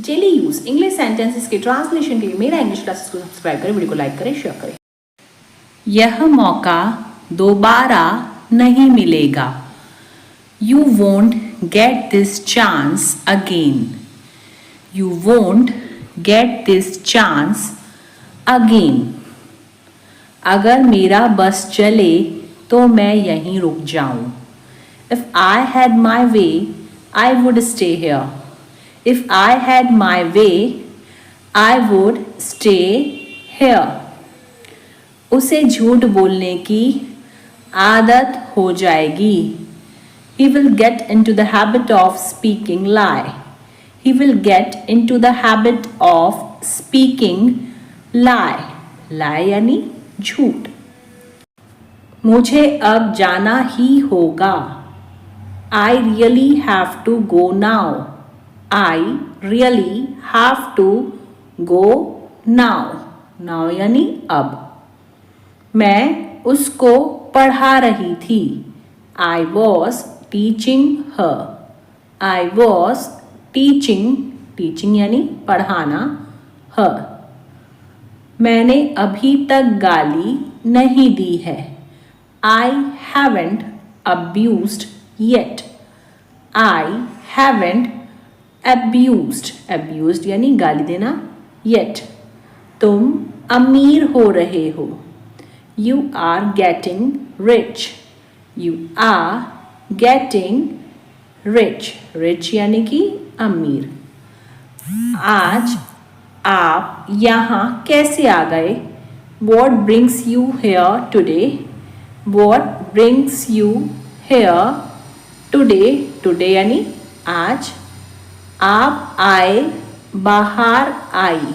Daily use English sentences के translation के लिए मेरा इंग्लिश क्लासेस को सब्सक्राइब करें, वीडियो को लाइक करें, शेयर करें। यह मौका दोबारा नहीं मिलेगा। You won't get this chance again. You won't get this chance again. अगर मेरा बस चले तो मैं यहीं रुक जाऊं। If I had my way, I would stay here. If I had my way, I would stay here. उसे झूठ बोलने की आदत हो जाएगी। He will get into the habit of speaking lie. He will get into the habit of speaking lie. Lie यानी झूठ। मुझे अब जाना ही होगा। I really have to go now. I really have to go now. Now यानी अब। मैं उसको पढ़ा रही थी। I was teaching her. I was teaching यानी पढ़ाना her. मैंने अभी तक गाली नहीं दी है। I haven't abused yet. I haven't abused यानी गाली देना yet. तुम अमीर हो रहे हो। You are getting rich. You are getting rich यानी कि अमीर। आज आप यहाँ कैसे आ गए? What brings you here today? What brings you here today? Today यानी आज। आप आए, बाहर आई।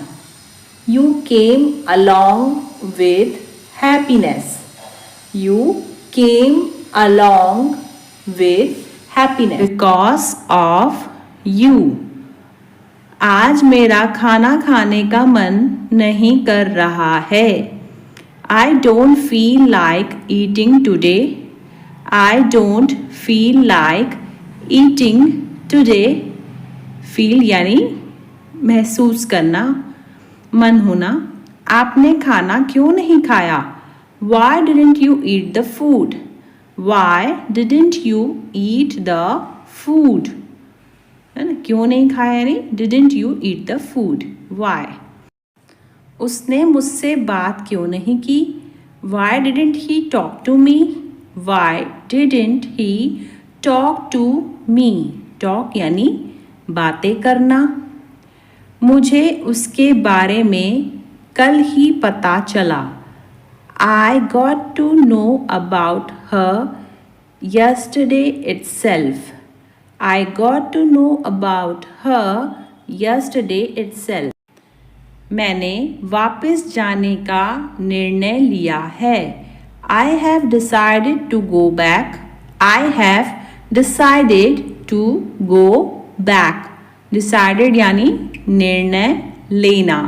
You came along with happiness. You came along with happiness because of you. आज मेरा खाना खाने का मन नहीं कर रहा है। I don't feel like eating today. I don't feel like eating today. Feel यानी महसूस करना, मन होना। आपने खाना क्यों नहीं खाया? Why didn't you eat the food? Why didn't you eat the food? है ना, क्यों नहीं खाया यानी didn't you eat the food? Why? उसने मुझसे बात क्यों नहीं की? Why didn't he talk to me? Why didn't he talk to me? Talk यानी बातें करना। मुझे उसके बारे में कल ही पता चला। I got to know about her yesterday itself. I got to know about her yesterday itself. मैंने वापस जाने का निर्णय लिया है। I have decided to go back. I have decided to go back. Decided यानी निर्णय लेना।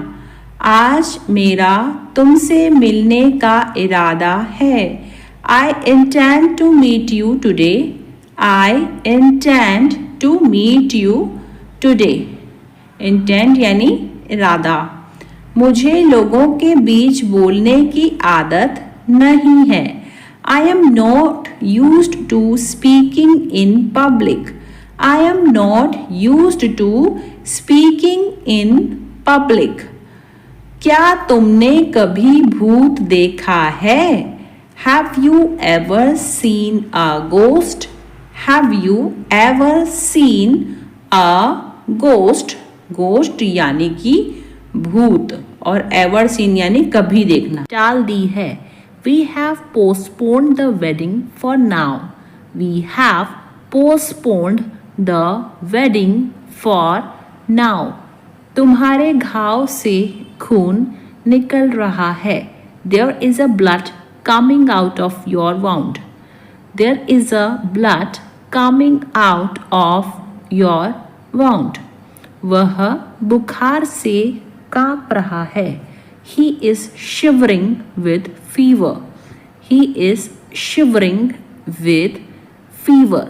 आज मेरा तुमसे मिलने का इरादा है। I intend to meet you today. I intend to meet you today. Intend यानी इरादा। मुझे लोगों के बीच बोलने की आदत नहीं है। I am not used to speaking in public. I am not used to speaking in public. क्या तुमने कभी भूत देखा है? Have you ever seen a ghost? Have you ever seen a ghost? Ghost यानी कि भूत और ever seen यानी कभी देखना। टाल दी है। We have postponed the wedding for now. We have postponed the wedding for now. तुम्हारे घाव से खून निकल रहा है। There is a blood coming out of your wound. There is a blood coming out of your wound. वह बुखार से कांप रहा है। He is shivering with fever. He is shivering with fever.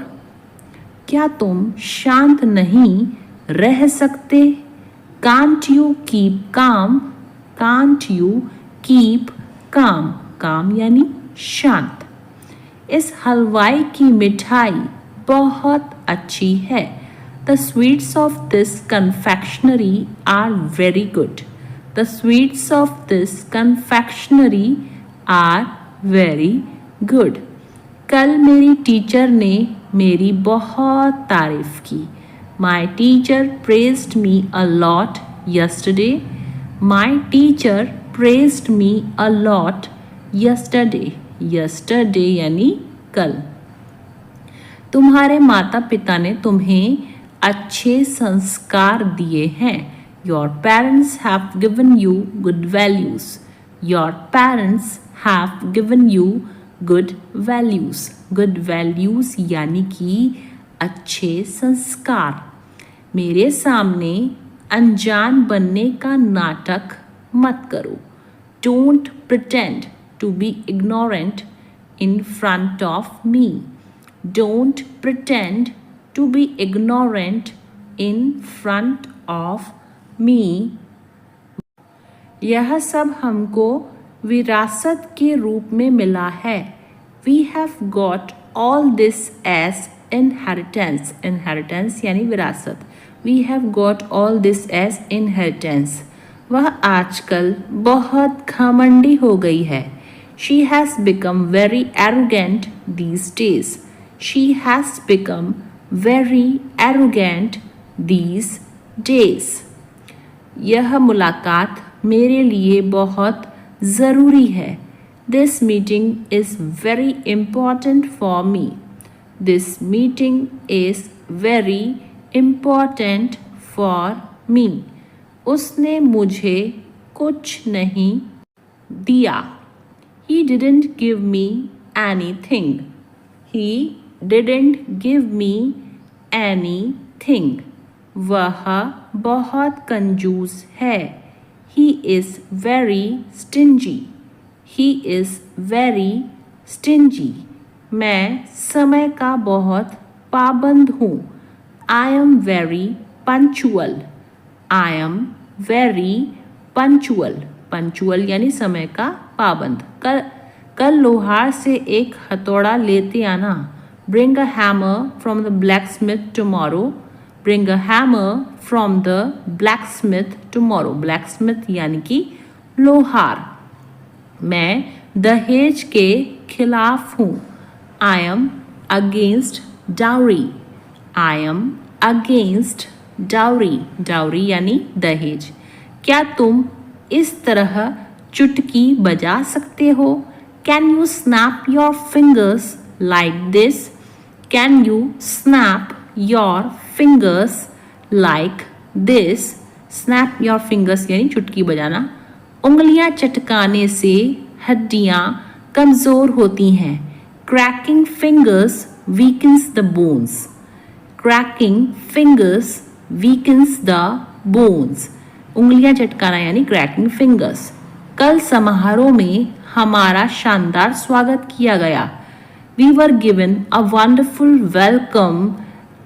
क्या तुम शांत नहीं रह सकते? Can't you keep calm? Can't you keep calm? Calm यानी शांत। इस हलवाई की मिठाई बहुत अच्छी है। The sweets of this confectionery are very good. The sweets of this confectionery are very good. कल मेरी टीचर ने मेरी बहुत तारीफ की। My teacher praised me a lot yesterday. My teacher praised me a lot yesterday. Yesterday यानी कल। तुम्हारे माता पिता ने तुम्हें अच्छे संस्कार दिए हैं। Your parents have given you good values. Your parents have given you good values. Good values यानी कि अच्छे संस्कार। मेरे सामने अनजान बनने का नाटक मत करो। Don't pretend to be ignorant in front of me. Don't pretend to be ignorant in front of me. यह सब हमको विरासत के रूप में मिला है। We have got all this as inheritance. Inheritance यानी विरासत। We have got all this as inheritance. वह आजकल बहुत घमंडी हो गई है। She has become very arrogant these days. She has become very arrogant these days. यह मुलाकात मेरे लिए बहुत ज़रूरी है। This meeting is very important for me. This meeting is very important for me. उसने मुझे कुछ नहीं दिया। He didn't give me anything. He didn't give me anything. वह बहुत कंजूस है। He is very stingy. He is very stingy. मैं समय का बहुत पाबंद हूँ। I am very punctual. I am very punctual. Punctual यानी समय का पाबंद। कल लोहार से एक हथौड़ा लेते आना। Bring a hammer from the blacksmith tomorrow. Bring a hammer from the blacksmith tomorrow. Blacksmith यानी कि लोहार। मैं दहेज के खिलाफ हूँ। I am against dowry. I am against dowry. Dowry यानी दहेज। क्या तुम इस तरह चुटकी बजा सकते हो? Can you snap your fingers like this? Can you snap your fingers like this? Snap your fingers यानी चुटकी बजाना। उंगलियां चटकाने से हड्डियां कमज़ोर होती हैं। Cracking fingers weakens the bones. Cracking fingers weakens the bones. उंगलियां चटकाना यानी cracking fingers। कल समारोह में हमारा शानदार स्वागत किया गया। We were given a wonderful welcome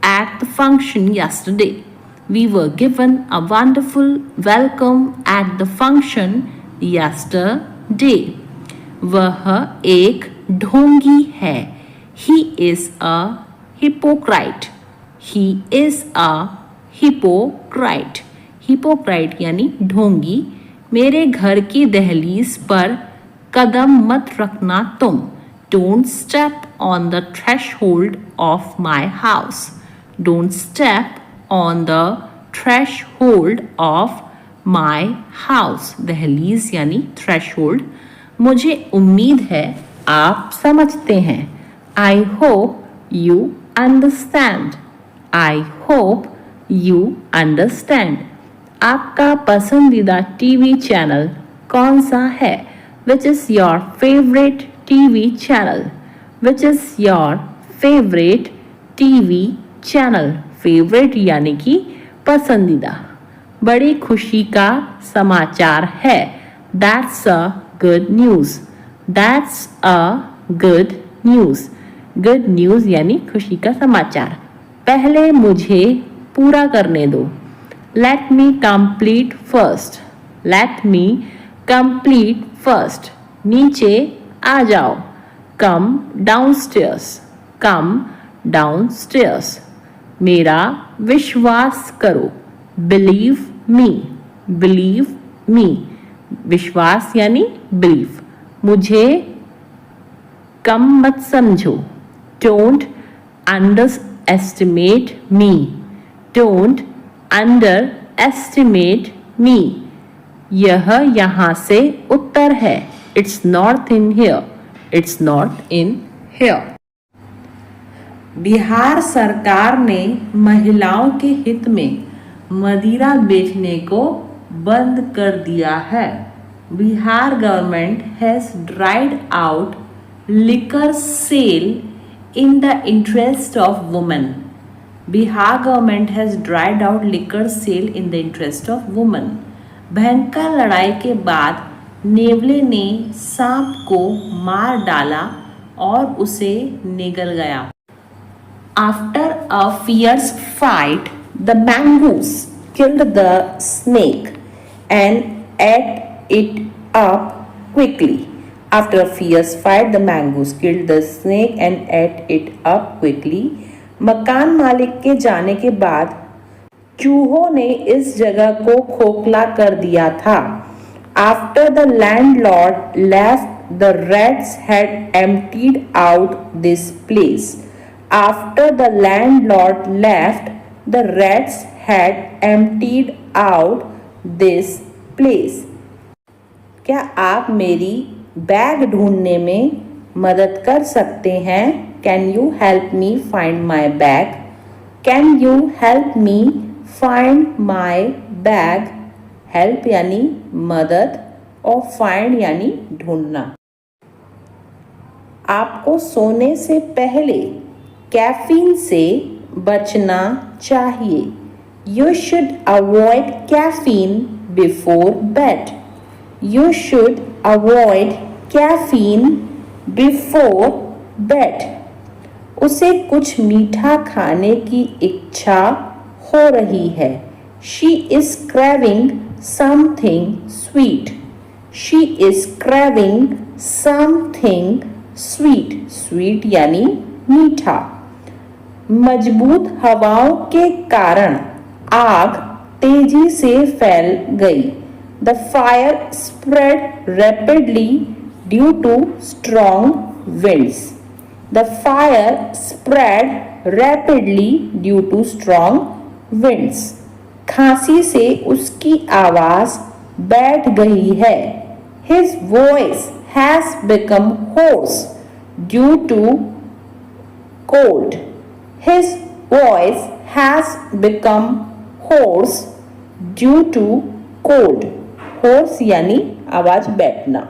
at the function yesterday. We were given a wonderful welcome at the function yesterday. वह एक ढोंगी है। He is a hypocrite. He is a hypocrite. Hypocrite यानी ढोंगी। मेरे घर की दहलीज पर कदम मत रखना तुम। Don't step on the threshold of my house. Don't step on the threshold of my house. दहलीज यानी threshold। मुझे उम्मीद है आप समझते हैं। I hope you understand. I hope you understand. आपका पसंदीदा टीवी चैनल कौन सा है? Which is your favorite TV channel? Which is your favorite TV channel? Favorite यानी कि पसंदीदा। बड़ी खुशी का समाचार है। That's a good news. That's a good news. Good news यानी खुशी का समाचार। पहले मुझे पूरा करने दो। Let me complete first. Let me complete first. नीचे आ जाओ. Come downstairs. Come downstairs. मेरा विश्वास करो. Believe me. Believe me. विश्वास यानी believe. मुझे कम मत समझो. Don't underestimate me. Don't underestimate me. यह यहाँ से उत्तर है. It's north in here. It's not in here. Bihar सरकार ने महिलाओं के हित में मदिरा बेचने को बंद कर दिया है. Bihar government has dried out liquor sale in the interest of women. Bihar government has dried out liquor sale in the interest of women. भयंकर लड़ाई के बाद नेवले ने सांप को मार डाला और उसे निगल गया. After a fierce fight, the mongoose killed the snake and ate it up quickly. After a fierce fight, the mongoose killed the snake and ate it up quickly. मकान मालिक के जाने के बाद चूहों ने इस जगह को खोखला कर दिया था. After the landlord left, the rats had emptied out this place. After the landlord left, the rats had emptied out this place. क्या आप मेरी बैग ढूंढने में मदद कर सकते हैं? Can you help me find my bag? Can you help me find my bag? Help यानी मदद और find यानी ढूंढना. आपको सोने से पहले कैफीन से बचना चाहिए. You should avoid caffeine before bed. You should avoid caffeine before bed. उसे कुछ मीठा खाने की इच्छा हो रही है. She is craving something sweet. She is craving something sweet. Sweet यानी मीठा. मजबूत हवाओं के कारण आग तेजी से फैल गई. The fire spread rapidly due to strong winds. The fire spread rapidly due to strong winds. खांसी से उसकी आवाज बैठ गई है. His voice has become hoarse due to cold. His voice has become hoarse due to cold. Hoarse यानी आवाज बैठना.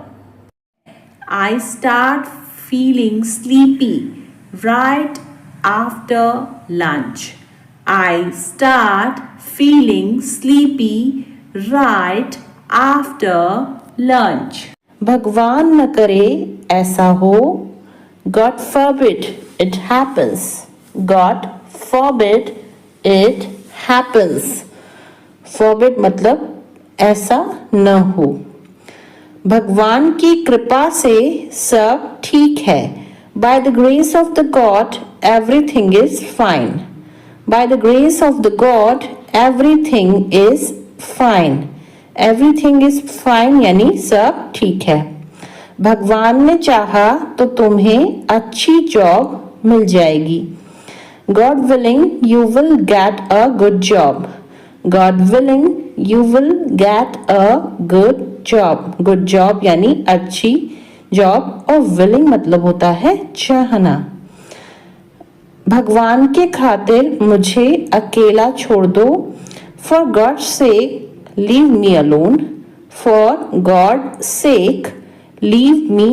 I start feeling sleepy right after lunch. I start feeling sleepy right after lunch. भगवान न करे ऐसा हो. God forbid it happens. God forbid it happens. Forbid मतलब ऐसा न हो. भगवान की कृपा से सब ठीक है. By the grace of the God, everything is fine. By the grace of the God, everything is fine. Everything is fine यानी सब ठीक है. भगवान ने चाहा तो तुम्हें अच्छी जॉब मिल जाएगी. God willing, you will get a good job. God willing, you will get a good job. Good job यानी अच्छी जॉब और willing मतलब होता है चाहना. भगवान के खातिर मुझे अकेला छोड़ दो. For God's sake, leave me alone. For God's sake, leave me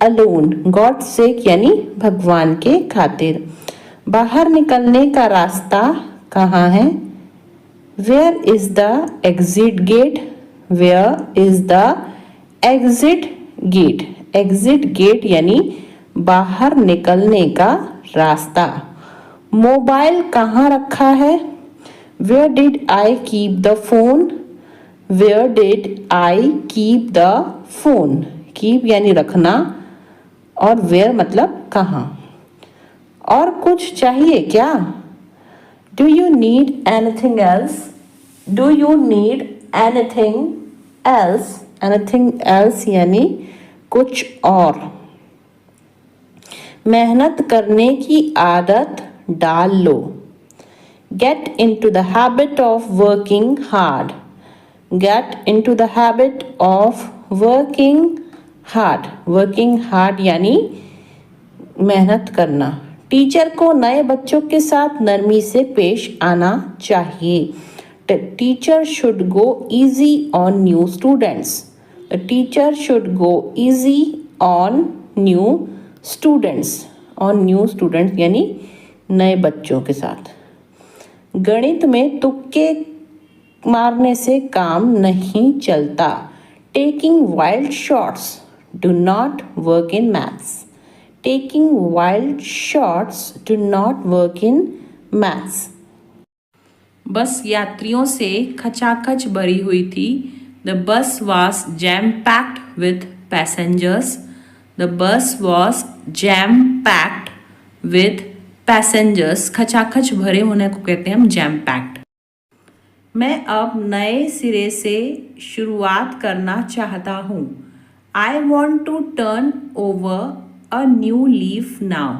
alone. God's sake यानी भगवान के खातिर. बाहर निकलने का रास्ता कहाँ है? Where is the exit gate? Where is the exit gate? Exit gate यानी बाहर निकलने का रास्ता. मोबाइल कहाँ रखा है? Where did I keep the phone, where did I keep the phone, keep यानी रखना और वेयर मतलब कहाँ। और कुछ चाहिए क्या, do you need anything else, do you need anything else, anything else यानी कुछ और। मेहनत करने की आदत डाल लो, get into the habit of working hard, get into the habit of working hard, working hard यानी मेहनत करना। टीचर को नए बच्चों के साथ नरमी से पेश आना चाहिए, the teacher should go easy on new students, the teacher should go easy on new students, on new students यानी नए बच्चों के साथ। गणित में तुक्के मारने से काम नहीं चलता, taking wild shots do not work in maths, taking wild shots do not work in maths. बस यात्रियों से खचाखच भरी हुई थी, the bus was jam packed with passengers, the bus was jam packed with passengers, खचाखच भरे होने को कहते हैं हम जैम पैक्ड। मैं अब नए सिरे से शुरुआत करना चाहता हूँ, I want to turn over a new leaf now,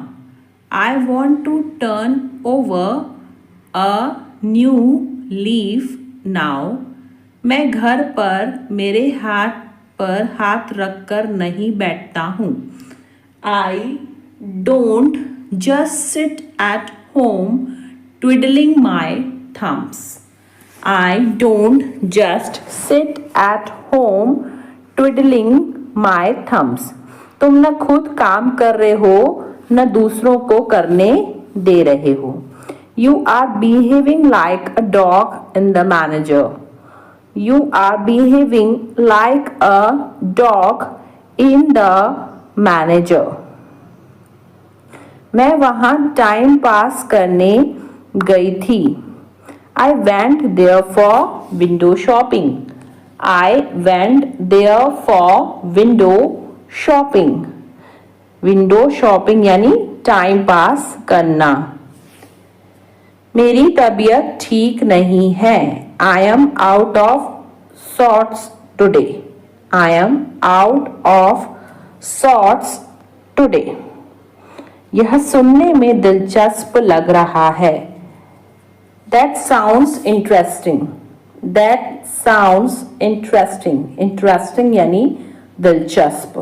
I want to turn over a new leaf now. मैं घर पर मेरे हाथ पर हाथ रखकर नहीं बैठता हूँ, I don't just sit at home twiddling my thumbs, I don't just sit at home twiddling my thumbs. तुम न खुद काम कर रहे हो न दूसरों को करने दे रहे हो, you are behaving like a dog in the manager, you are behaving like a dog in the manager। मैं वहाँ टाइम पास करने गई थी, I went there for window shopping, I went there for window shopping, window shopping यानी time pass करना। मेरी तबीयत ठीक नहीं है, I am out of sorts today, I am out of sorts today. यह सुनने में दिलचस्प लग रहा है, that sounds interesting, that sounds interesting, interesting यानी दिलचस्प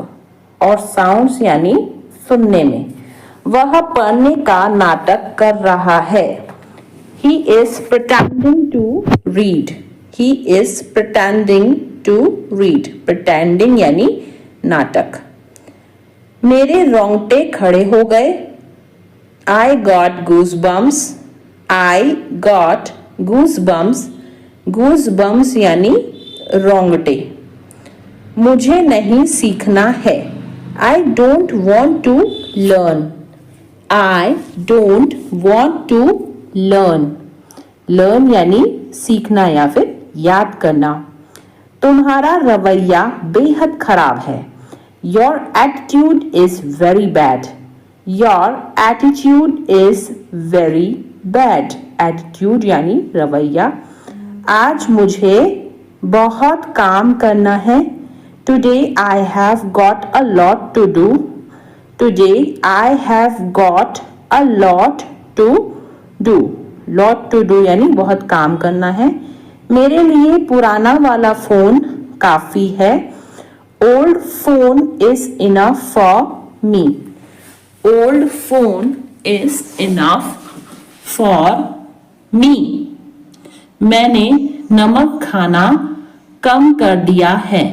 और साउंड्स यानी सुनने में। वह पढ़ने का नाटक कर रहा है, he is pretending to read, he is pretending to read, pretending यानी नाटक। मेरे रोंगटे खड़े हो गए, I got goosebumps, I got goosebumps, goosebumps यानी रोंगटे। मुझे नहीं सीखना है, I don't want to learn, I don't want to learn, learn यानी सीखना या फिर याद करना। तुम्हारा रवैया बेहद खराब है, your attitude is very bad, your attitude is very bad, attitude यानी रवैया। आज मुझे बहुत काम करना है, today I have got a lot to do, today I have got a lot to do, lot to do यानी बहुत काम करना है। मेरे लिए पुराना वाला फोन काफी है, old phone is enough for me, old phone is enough for me। मैंने नमक खाना कम कर दिया है,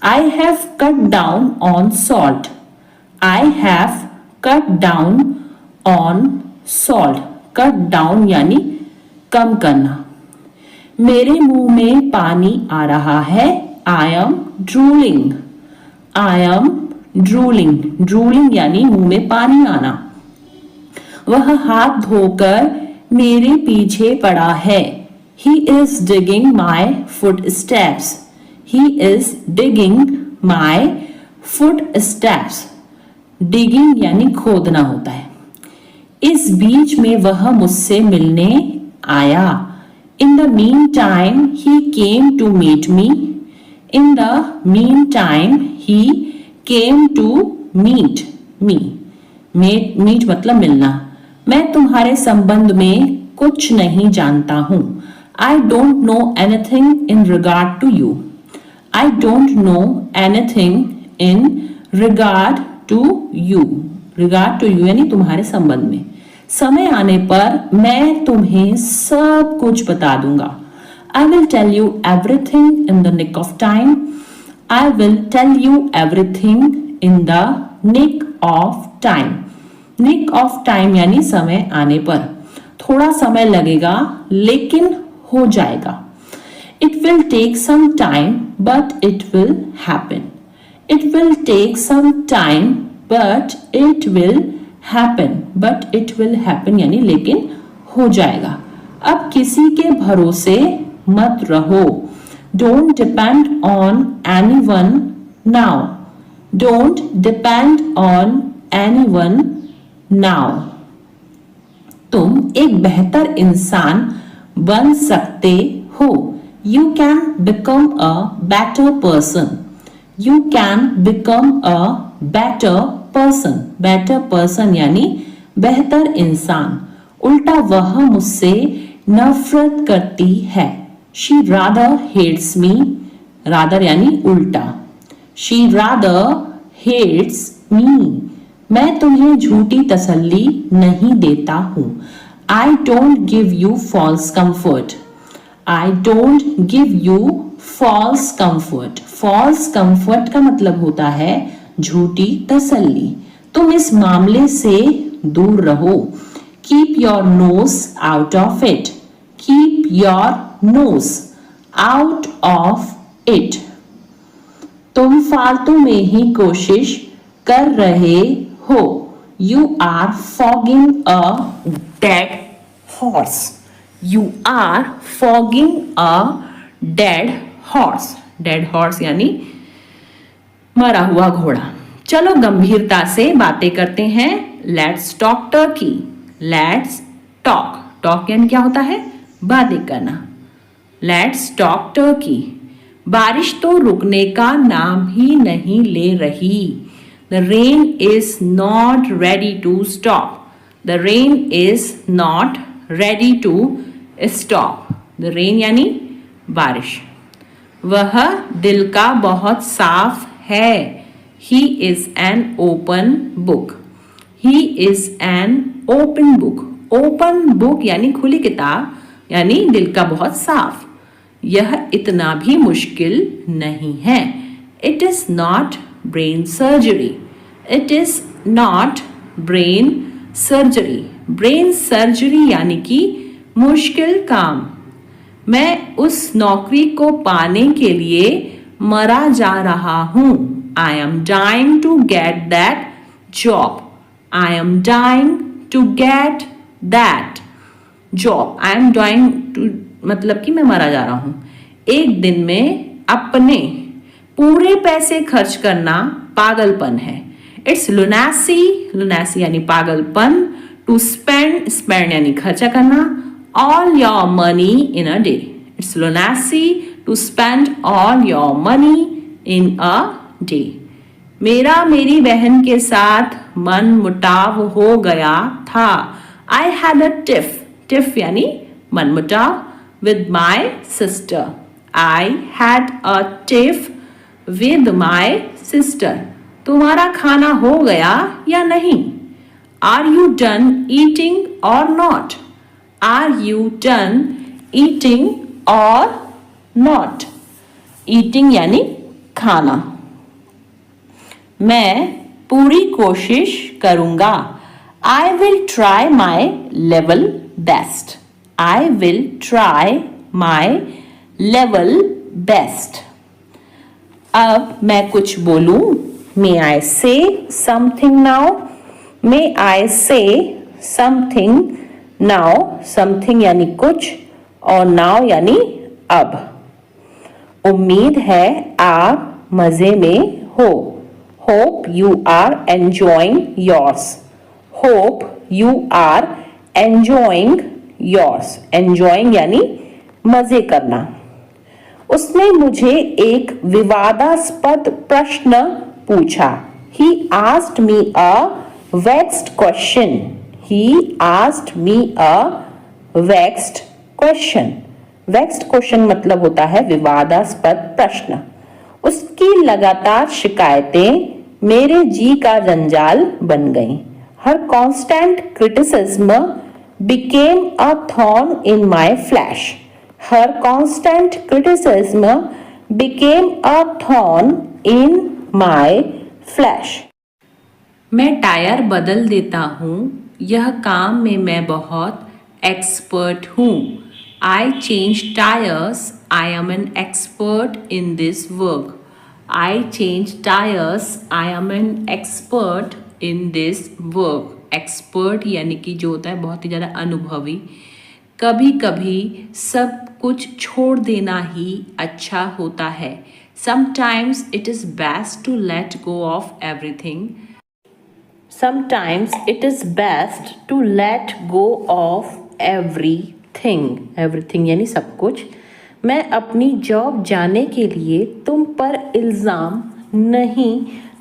I have cut down on salt, I have cut down on salt, cut down यानी कम करना। मेरे मुंह में पानी आ रहा है, I M drooling, I am drooling, drooling यानी मुंह में पानी आना। वह हाथ धोकर मेरे पीछे पड़ा है। He is digging my footsteps. He is digging my footsteps. Digging यानी खोदना होता है। इस बीच में वह मुझसे मिलने आया। In the meantime, he came to meet me. In the meantime, he came to meet me. Meet मतलब मिलना। मैं तुम्हारे संबंध में कुछ नहीं जानता हूँ। I don't know anything in regard to you. I don't know anything in regard to you. Regard to you यानी तुम्हारे संबंध में। समय आने पर मैं तुम्हें सब कुछ बता दूंगा। I will tell you everything in the nick of time. I will tell you everything in the nick of time. Nick of time यानी समय आने पर। थोड़ा समय लगेगा लेकिन हो जाएगा। It will take some time but it will happen. It will take some time but it will happen. But it will happen यानी लेकिन हो जाएगा। अब किसी के भरोसे मत रहो। Don't depend on anyone now. Don't depend on anyone now. तुम एक बेहतर इंसान बन सकते हो। You can become a better person. You can become a better person. Better person यानी बेहतर इंसान। उल्टा वह मुझसे नफरत करती है। She rather hates me. Rather यानी उल्टा। She rather hates me. मैं तुम्हें झूठी तसल्ली नहीं देता हूँ। I don't give you false comfort. I don't give you false comfort. False comfort का मतलब होता है झूठी तसल्ली। तुम इस मामले से दूर रहो। Keep your nose out of it. Keep your nose out of it. तुम फालतू में ही कोशिश कर रहे हो। You are fogging a dead horse. You are fogging a dead horse. Dead horse यानी मरा हुआ घोड़ा। चलो गंभीरता से बातें करते हैं। Let's talk turkey. Let's talk. Talk यानी क्या होता है? बातें करना। Let's talk turkey. बारिश तो रुकने का नाम ही नहीं ले रही। The rain is not ready to stop. The rain is not ready to stop. The rain यानी बारिश। वह दिल का बहुत साफ है। He is an open book. He is an open book. Open book यानी खुली किताब यानी दिल का बहुत साफ। यह इतना भी मुश्किल नहीं है। It is not brain surgery. It is not brain surgery. Brain surgery यानी कि मुश्किल काम। मैं उस नौकरी को पाने के लिए मरा जा रहा हूँ। I am dying to get that job. I am dying to get that job. I am dying to मतलब कि मैं मरा जा रहा हूँ। एक दिन में अपने पूरे पैसे खर्च करना पागलपन है। It's lunacy. Lunacy यानी पागलपन। To spend. Spend यानी खर्चा करना। All your money in a day. It's lunacy to spend all your money in a day. मेरा मेरी बहन के साथ मन मुटाव हो गया था। I had a tiff. Tiff यानी मन मुटाव with my sister. I had a tiff with my sister. तुम्हारा खाना हो गया या नहीं? Are you done eating or not? Are you done eating or not? Eating यानी खाना। मैं पूरी कोशिश करूंगा। I will try my level best. I will try my level best. अब मैं कुछ बोलूं। May I say something now? May I say something now something यानी कुछ और नाउ यानी अब। उम्मीद है आप मजे में हो। Hope you are enjoying yours. Hope you are enjoying yours. Enjoying यानी मजे करना। उसने मुझे एक विवादास्पद प्रश्न पूछा। He asked me a vexed question. He asked me a vexed question. Vexed question मतलब होता है विवादास्पद प्रश्न। उसकी लगातार शिकायतें मेरे जी का जंजाल बन गईं। Her constant criticism became a thorn in my flesh. Her constant criticism became a thorn in my flesh. मैं टायर बदल देता हूँ। यह काम में मैं बहुत एक्सपर्ट हूँ। I change tires. I am an expert in this work. I change tires. I am an expert in this work. Expert यानी कि जो होता है बहुत ही ज़्यादा अनुभवी। कभी कभी सब कुछ छोड़ देना ही अच्छा होता है। Sometimes it is best to let go of everything. Sometimes it is best to let go of everything. Everything यानी सब कुछ। मैं अपनी जॉब जाने के लिए तुम पर इल्ज़ाम नहीं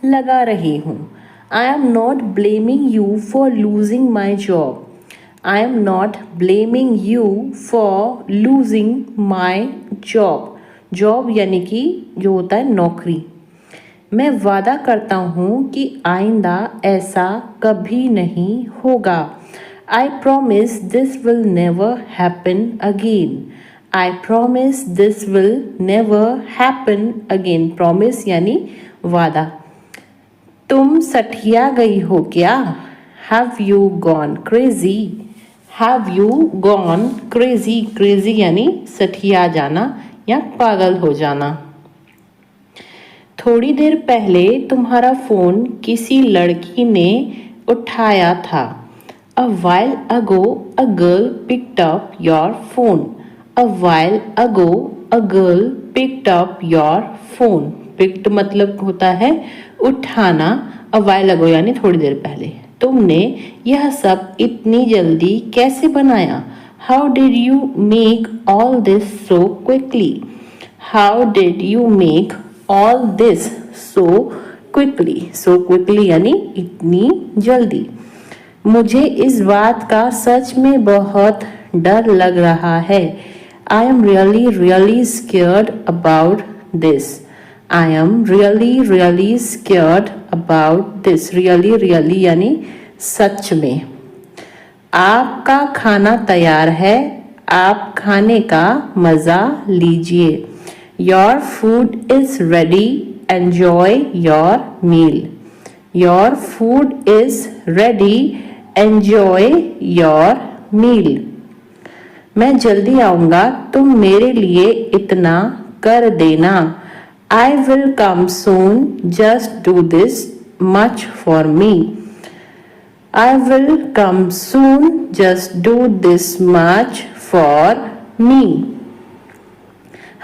लगा रही हूँ। I am not blaming you for losing my job. I am not blaming you for losing my job. Job यानी कि जो होता है नौकरी। मैं वादा करता हूँ कि आइंदा ऐसा कभी नहीं होगा। I promise this will never happen again. I promise this will never happen again. Promise यानी वादा। तुम सठिया गई हो क्या? Have you gone crazy? Have you gone crazy? Crazy यानी सठिया जाना या पागल हो जाना। थोड़ी देर पहले तुम्हारा फोन किसी लड़की ने उठाया था। A while ago a girl picked up your phone. A while ago a girl picked up your phone. Picked मतलब होता है उठाना। A while ago यानी थोड़ी देर पहले। तुमने यह सब इतनी जल्दी कैसे बनाया? How did you make all this so quickly? How did you make all this so quickly? So quickly यानी इतनी जल्दी। मुझे इस बात का सच में बहुत डर लग रहा है। I am really really scared about this. I am really really scared about this. Really really यानी सच में। आपका खाना तैयार है। आप खाने का मज़ा लीजिए। Your food is ready. Enjoy your meal. Your food is ready. Enjoy your meal. मैं जल्दी आऊँगा। तुम मेरे लिए इतना कर देना। I will come soon. Just do this much for me. I will come soon. Just do this much for me.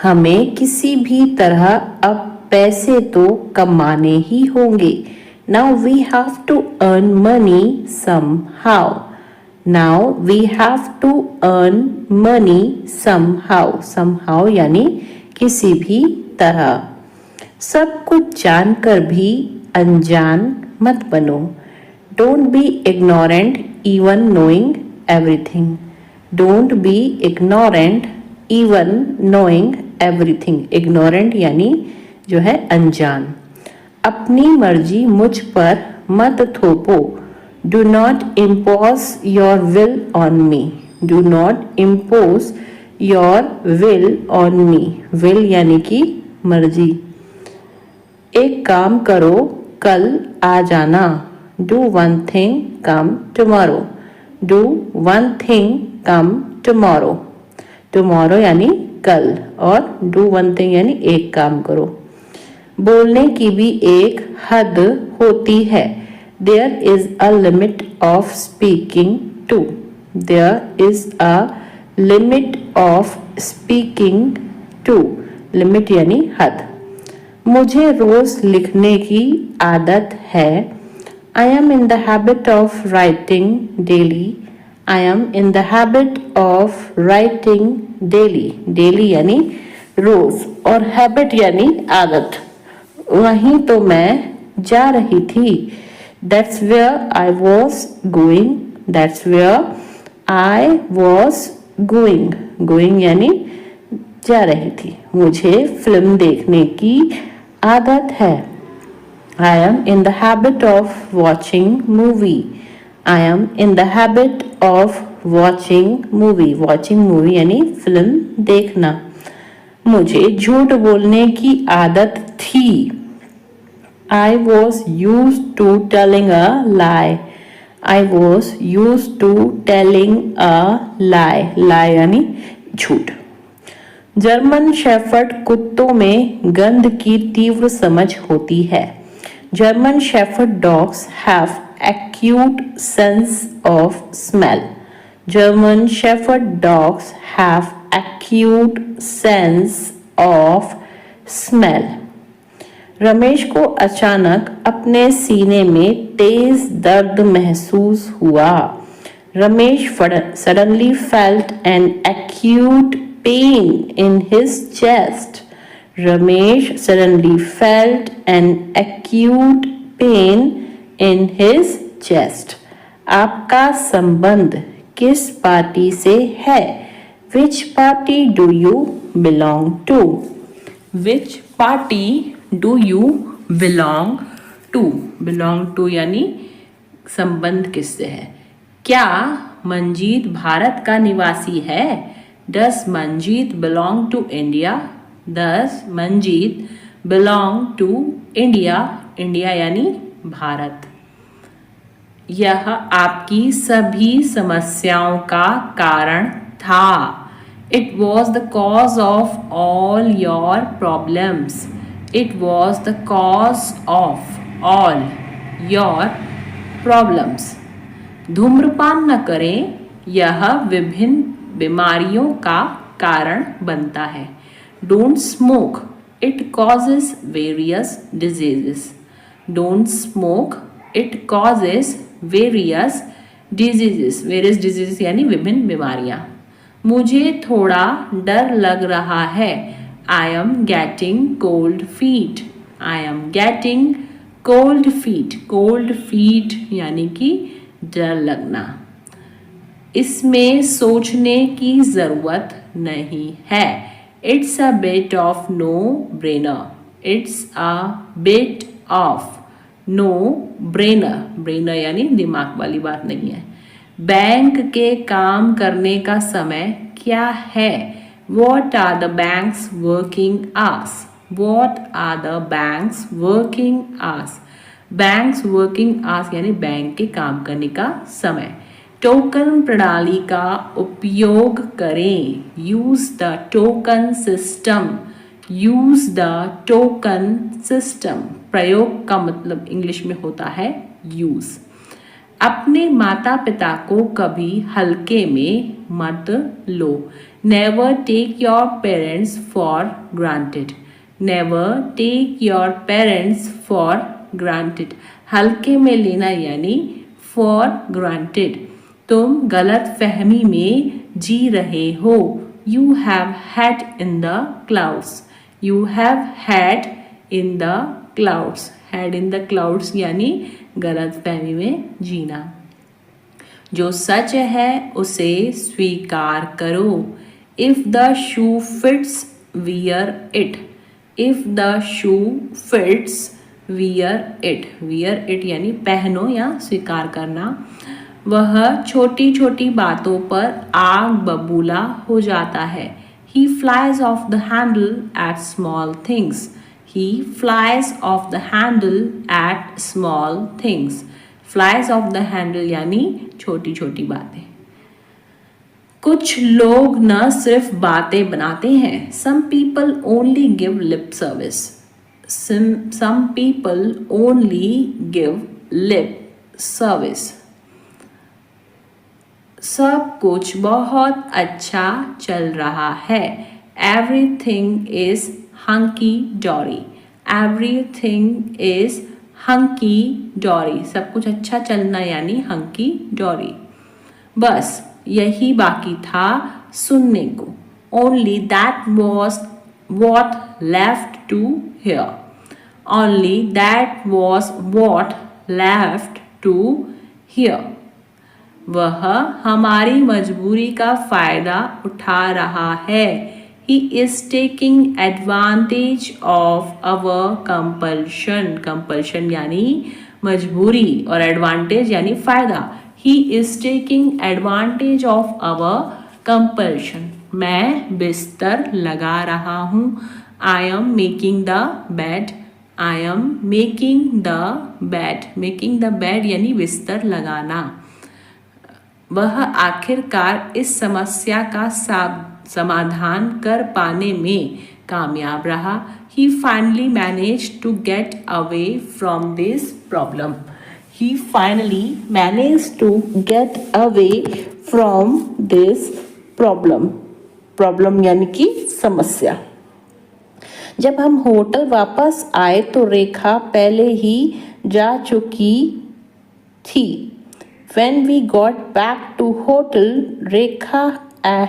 हमें किसी भी तरह अब पैसे तो कमाने ही होंगे। Now we have to earn money somehow. Now we have to earn money somehow. Somehow यानी किसी भी तरह। सब कुछ जानकर भी अनजान मत बनो। Don't be ignorant even knowing everything. Don't be ignorant even knowing everything. Ignorant यानी जो है अनजान। अपनी मर्जी मुझ पर मत थोपो। Do not impose your will on me. Do not impose your will on me. Will यानी कि मर्जी। एक काम करो, कल आ जाना। Do one thing, come tomorrow. Do one thing, come tomorrow. Tomorrow यानी कल और do one thing यानी एक काम करो। बोलने की भी एक हद होती है। There is a limit of speaking too. There is a limit of speaking to. Limit यानी हद. मुझे रोज लिखने की आदत है. I am in the habit of writing daily. I am in the habit of writing daily. Daily यानी रोज और habit यानी आदत. वहीं तो मैं जा रही थी. That's where I was going. That's where I was going. Going यानी जा रही थी. मुझे फिल्म देखने की आदत है. I am in the habit of watching movie. I am in the habit of watching movie. Watching movie यानी फिल्म देखना. मुझे झूठ बोलने की आदत थी. I was used to telling a lie. I was used to telling a lie. Lie यानी झूठ. जर्मन शेफर्ड कुत्तों में गंध की तीव्र समझ होती है. German Shepherd dogs have acute sense of smell. German Shepherd dogs have acute sense of smell. Ramesh को अचानक अपने सीने में तेज दर्द महसूस हुआ. Ramesh suddenly felt an acute pain in his chest. Ramesh suddenly felt an acute pain in his chest. आपका संबंध किस पार्टी से है? Which party do you belong to? Which party do you belong to? Belong to यानी संबंध किससे है? क्या मंजीत भारत का निवासी है? Does Manjeet belong to India? Does Manjeet belong to India? India यानी भारत. यह आपकी सभी समस्याओं का कारण था. It was the cause of all your problems. It was the cause of all your problems. धूम्रपान न करें. यह विभिन्न बीमारियों का कारण बनता है. Don't smoke. It causes various diseases. Don't smoke. It causes various diseases. Various diseases यानी विभिन्न बीमारियां. मुझे थोड़ा डर लग रहा है. I am getting cold feet. I am getting cold feet. Cold feet यानी कि डर लगना. इसमें सोचने की जरूरत नहीं है. It's a bit of no-brainer. It's a bit of no-brainer. Brainer यानी दिमाग वाली बात नहीं है. बैंक के काम करने का समय क्या है? What are the bank's working hours? What are the bank's working hours? Bank's working hours यानी बैंक के काम करने का समय. टोकन प्रणाली का उपयोग करें. Use the token system. Use the token system. प्रयोग का मतलब इंग्लिश में होता है यूज. अपने माता पिता को कभी हल्के में मत लो. Never take your parents for granted. Never take your parents for granted. हल्के में लेना यानी फॉर ग्रांटेड. तुम गलत फहमी में जी रहे हो. You have had in the clouds. You have had in the clouds. Had in the clouds यानी गलत फहमी में जीना. जो सच है उसे स्वीकार करो. If the shoe fits, wear it. If the shoe fits, wear it. Wear it यानी पहनो या स्वीकार करना. वह छोटी छोटी बातों पर आग बबूला हो जाता है. He flies off the handle at small things. He flies off the handle at small things. Flies off the handle यानी छोटी छोटी बातें. कुछ लोग न सिर्फ बातें बनाते हैं. Some people only give lip service. Some people only give lip service. सब कुछ बहुत अच्छा चल रहा है. Everything is hunky dory. Everything is hunky dory. सब कुछ अच्छा चलना यानी hunky dory. बस यही बाकी था सुनने को. Only that was what left to hear. Only that was what left to hear. वह हमारी मजबूरी का फायदा उठा रहा है. He is taking advantage of our compulsion. Compulsion यानी मजबूरी और advantage यानी फायदा. He is taking advantage of our compulsion. मैं बिस्तर लगा रहा हूँ. I am making the bed. I am making the bed. Making the bed यानी बिस्तर लगाना. वह आखिरकार इस समस्या का समाधान कर पाने में कामयाब रहा. He finally managed to get away from this problem. He finally managed to get away from this problem. Problem यानी कि समस्या. जब हम होटल वापस आए तो रेखा पहले ही जा चुकी थी. When we got back to hotel, Rekha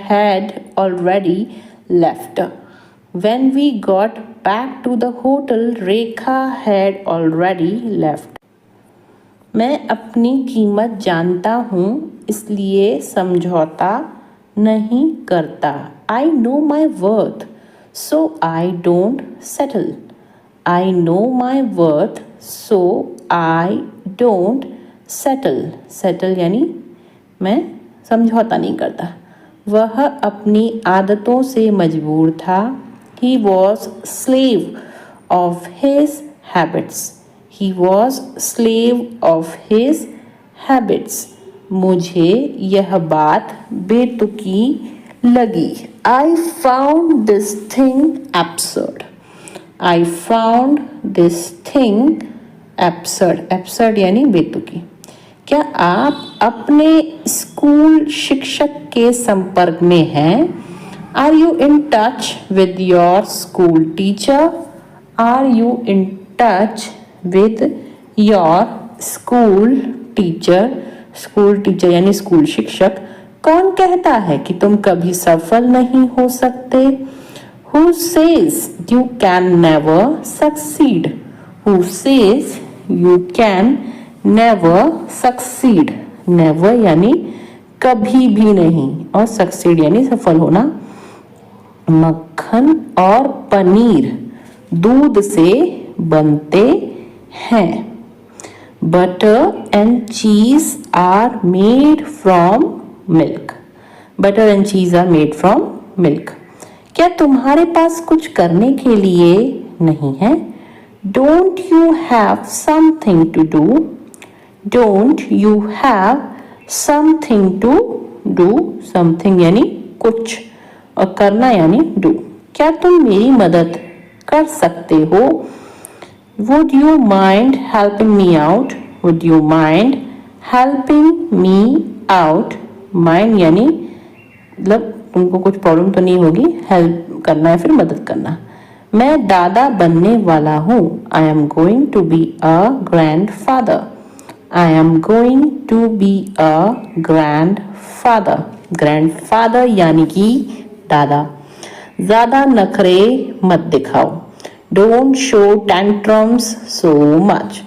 had already left. When we got back to the hotel, Rekha had already left. मैं अपनी कीमत जानता हूँ इसलिए समझौता नहीं करता. I know my worth, so I don't settle. I know my worth, so I don't settle यानी मैं समझौता नहीं करता. वह अपनी आदतों से मजबूर था. He was slave of his habits. He was slave of his habits. मुझे यह बात बेतुकी लगी. I found this thing absurd. I found this thing absurd. Absurd यानी बेतुकी. क्या आप अपने स्कूल शिक्षक के संपर्क में हैं? Are you in touch with your school teacher? Are you in touch with your school teacher? School teacher यानी स्कूल शिक्षक. कौन कहता है कि तुम कभी सफल नहीं हो सकते? Who says you can never succeed? Who says you can never succeed? Never यानी कभी भी नहीं और succeed यानी सफल होना. मक्खन और पनीर दूध से बनते हैं. Butter and cheese are made from milk. Butter and cheese are made from milk. क्या तुम्हारे पास कुछ करने के लिए नहीं है? Don't you have something to do? Don't you have something to do? Something यानी कुछ और करना यानी do. क्या तुम मेरी मदद कर सकते हो? Would you mind helping me out? Would you mind helping me out? Mind यानी मतलब तुमको कुछ प्रॉब्लम तो नहीं होगी. हेल्प करना है फिर मदद करना. मैं दादा बनने वाला हूँ. I am going to be a grandfather. I am going to be a grandfather. Grandfather यानी कि दादा. ज़्यादा नखरे मत दिखाओ. Don't show tantrums so much.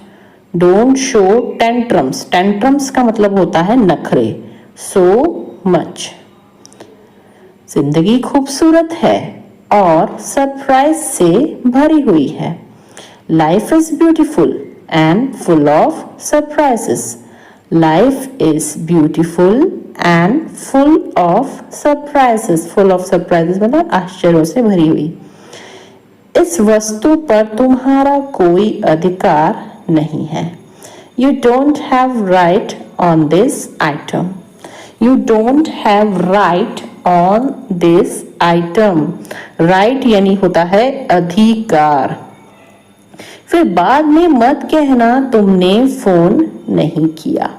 Don't show tantrums. Tantrums का मतलब होता है नखरे. So much. जिंदगी खूबसूरत है और सरप्राइज से भरी हुई है. Life is beautiful and full of surprises. Life is beautiful and full of surprises. Full of surprises मतलब आश्चर्यों से भरी हुई. इस वस्तु पर तुम्हारा कोई अधिकार नहीं है. You don't have right on this item. You don't have right on this item. Right यानी होता है अधिकार. फिर बाद में मत कहना तुमने फोन नहीं किया.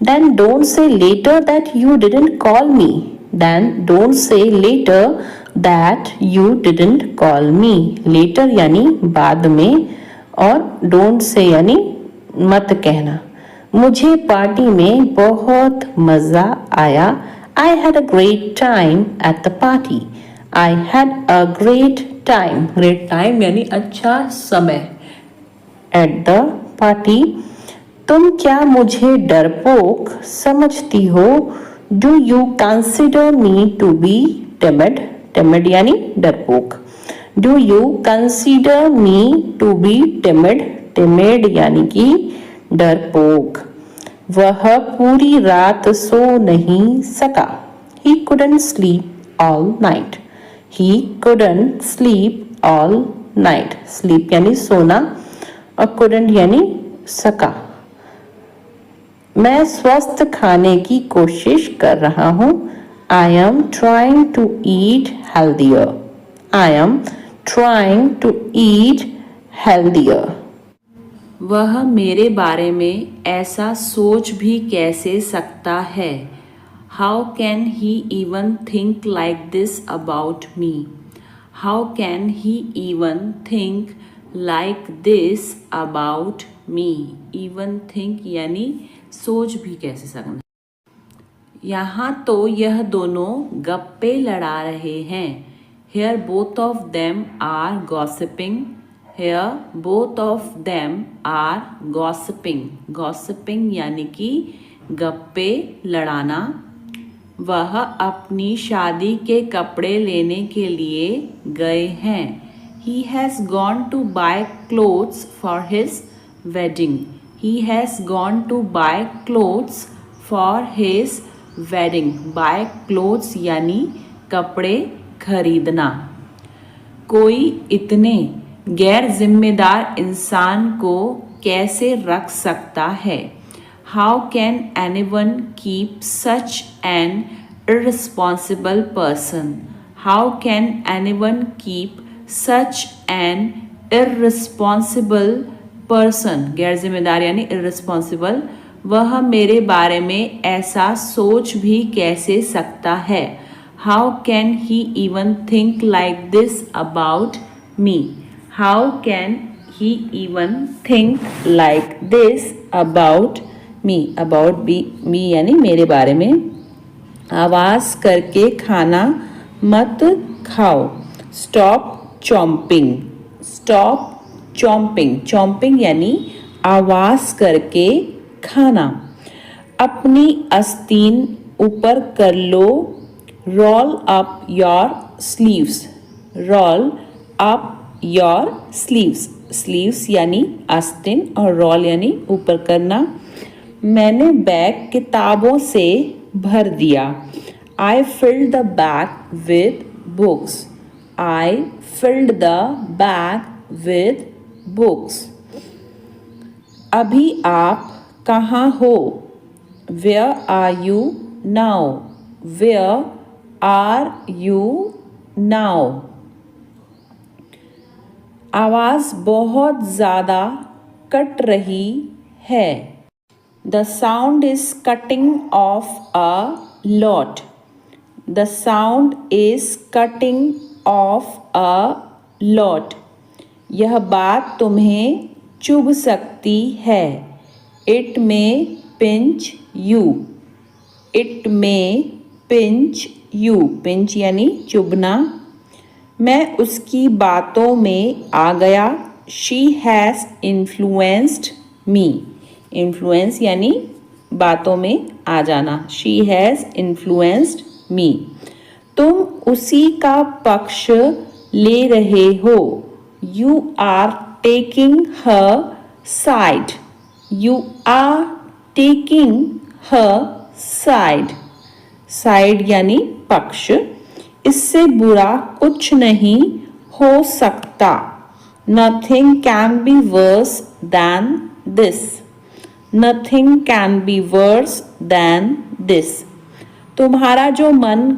Then don't say later that you didn't call me. Then don't say later that you didn't call me. Later यानी बाद में और don't say यानी मत कहना. मुझे पार्टी में बहुत मज़ा आया. I had a great time at the party. I had a great time. Great time यानी अच्छा समय. At the party. तुम क्या मुझे डरपोक समझती हो? Do you consider me to be timid? Timid यानी डरपोक. Do you consider me to be timid? Timid यानी कि डरपोक. वह पूरी रात सो नहीं सका. He couldn't sleep all night. He couldn't sleep all night. Sleep यानी सोना और couldn't यानी सका. मैं स्वस्थ खाने की कोशिश कर रहा हूँ. I am trying to eat healthier. I am trying to eat healthier. वह मेरे बारे में ऐसा सोच भी कैसे सकता है? How can he even think like this about me? How can he even think like this about me? Even think यानी सोच भी कैसे सकना. यहाँ तो यह दोनों गप्पे लड़ा रहे हैं. Here both of them are gossiping. Here both of them are gossiping. Gossiping यानी कि गप्पे लड़ाना. वह अपनी शादी के कपड़े लेने के लिए गए हैं. He has gone to buy clothes for his wedding. He has gone to buy clothes for his wedding. Buy clothes यानी कपड़े खरीदना. कोई इतने गैर जिम्मेदार इंसान को कैसे रख सकता है? How can anyone keep such an irresponsible person? How can anyone keep such an irresponsible person? गैर जिम्मेदार यानी irresponsible. वह मेरे बारे में ऐसा सोच भी कैसे सकता है? How can he even think like this about me? How can he even think like this about me? About me यानी मेरे बारे में. आवाज़ करके खाना मत खाओ. Stop chomping. Stop chomping. Chomping यानी आवाज़ करके खाना. अपनी आस्तीन ऊपर कर लो. Roll up your sleeves. Roll up your sleeves. Sleeves यानी आस्तीन और roll यानी ऊपर करना. मैंने बैग किताबों से भर दिया. I filled the bag with books. I filled the bag with books. अभी आप कहाँ हो? Where are you now? Where are you now? आवाज़ बहुत ज़्यादा कट रही है. The sound is cutting off a lot. The sound is cutting off a lot. यह बात तुम्हें चुभ सकती है. It may pinch you. It may pinch you. Pinch यानी चुभना. मैं उसकी बातों में आ गया. She has influenced me. Influence यानी बातों में आ जाना. She has influenced me. तुम उसी का पक्ष ले रहे हो. You are taking her side. You are taking her side. Side यानी पक्ष. इससे बुरा कुछ नहीं हो सकता. Nothing can be worse than this. Nothing can be worse than this. तुम्हारा जो मन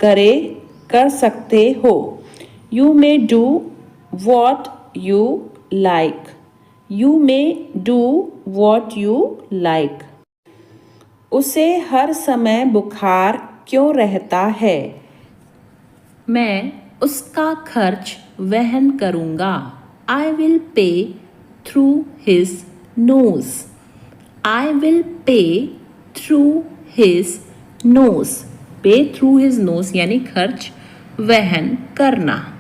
करे कर सकते हो. You may do what you like. You may do what you like. उसे हर समय बुखार क्यों रहता है? मैं उसका खर्च वहन करूँगा. I will pay through his nose. I will pay through his nose. Pay through his nose यानी खर्च वहन करना.